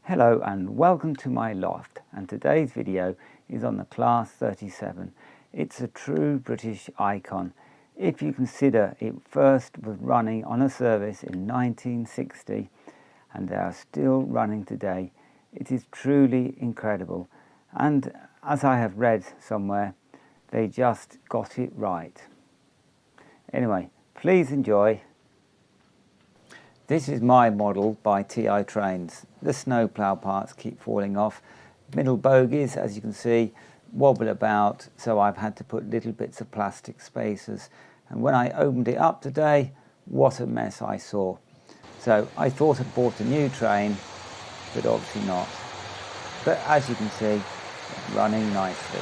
Hello and welcome to my loft, and today's video is on the Class 37. It's a true British icon. If you consider it first was running on a service in 1960 and they are still running today, it is truly incredible. And as I have read somewhere, they just got it right. Anyway, please enjoy. This is my model by TI Trains. The snowplow parts keep falling off. Middle bogies, as you can see, wobble about, so I've had to put little bits of plastic spacers. And when I opened it up today, what a mess I saw. So I thought I'd bought a new train, but obviously not. But as you can see, it's running nicely.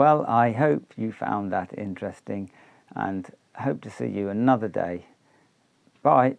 Well, I hope you found that interesting and hope to see you another day. Bye.